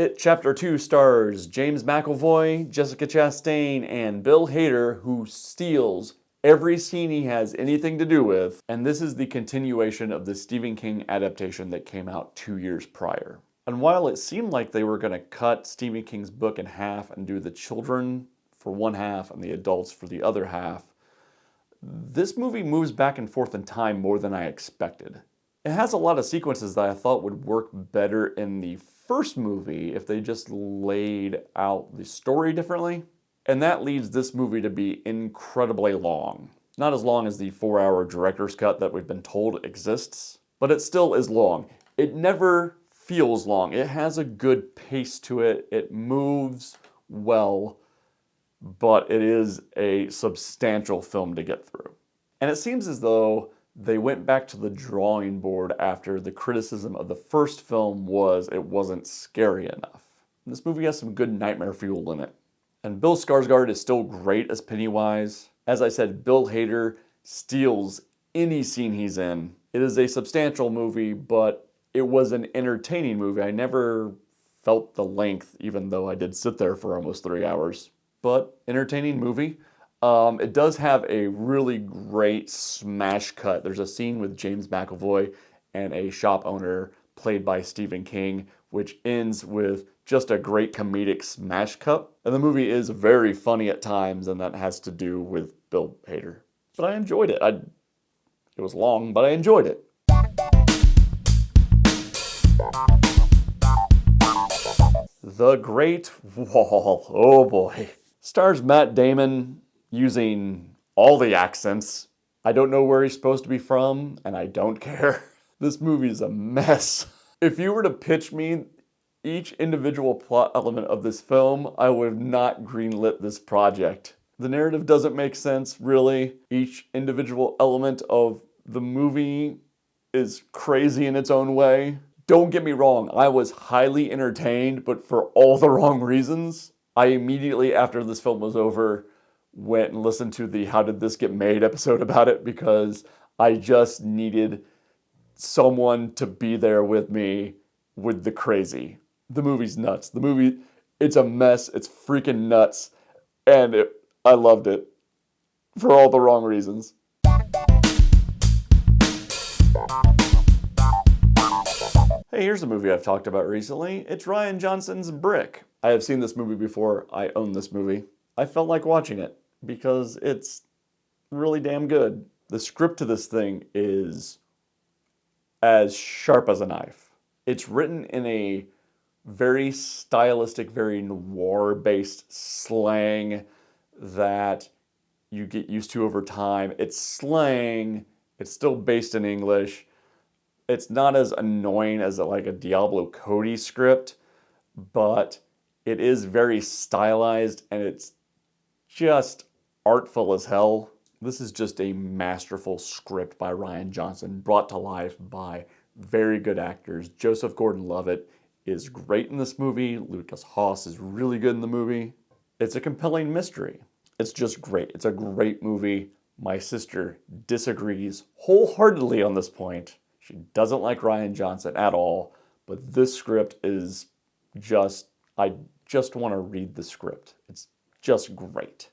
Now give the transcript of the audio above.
It Chapter 2 stars James McAvoy, Jessica Chastain, and Bill Hader, who steals every scene he has anything to do with, and this is the continuation of the Stephen King adaptation that came out 2 years prior. And while it seemed like they were going to cut Stephen King's book in half and do the children for one half and the adults for the other half, this movie moves back and forth in time more than I expected. It has a lot of sequences that I thought would work better in the first movie if they just laid out the story differently. And that leads this movie to be incredibly long. Not as long as the 4-hour director's cut that we've been told exists, but it still is long. It never feels long. It has a good pace to it. It moves well, but it is a substantial film to get through. And it seems as though they went back to the drawing board after the criticism of the first film was it wasn't scary enough. And this movie has some good nightmare fuel in it. And Bill Skarsgård is still great as Pennywise. As I said, Bill Hader steals any scene he's in. It is a substantial movie, but it was an entertaining movie. I never felt the length, even though I did sit there for almost 3 hours. But entertaining movie. It does have a really great smash cut. There's a scene with James McAvoy and a shop owner played by Stephen King, which ends with just a great comedic smash cut. And the movie is very funny at times, and that has to do with Bill Hader. But I enjoyed it. It was long, but I enjoyed it. The Great Wall. Oh boy. Stars Matt Damon using all the accents. I don't know where he's supposed to be from, and I don't care. This movie is a mess. If you were to pitch me each individual plot element of this film, I would have not greenlit this project. The narrative doesn't make sense, really. Each individual element of the movie is crazy in its own way. Don't get me wrong, I was highly entertained, but for all the wrong reasons. I immediately, after this film was over, went and listened to the How Did This Get Made episode about it because I just needed someone to be there with me with the crazy. The movie's nuts. The movie, it's a mess. It's freaking nuts. And I loved it for all the wrong reasons. Hey, here's a movie I've talked about recently. It's Rian Johnson's Brick. I have seen this movie before. I own this movie. I felt like watching it because it's really damn good. The script to this thing is as sharp as a knife. It's written in a very stylistic, very noir-based slang that you get used to over time. It's slang. It's still based in English. It's not as annoying as like a Diablo Cody script, but it is very stylized and it's just artful as hell. This is just a masterful script by Rian Johnson, brought to life by very good actors. Joseph Gordon-Levitt is great in this movie. Lucas Haas is really good in the movie. It's a compelling mystery. It's just great. It's a great movie. My sister disagrees wholeheartedly on this point. She doesn't like Rian Johnson at all, but this script is just, I just want to read the script. It's just great.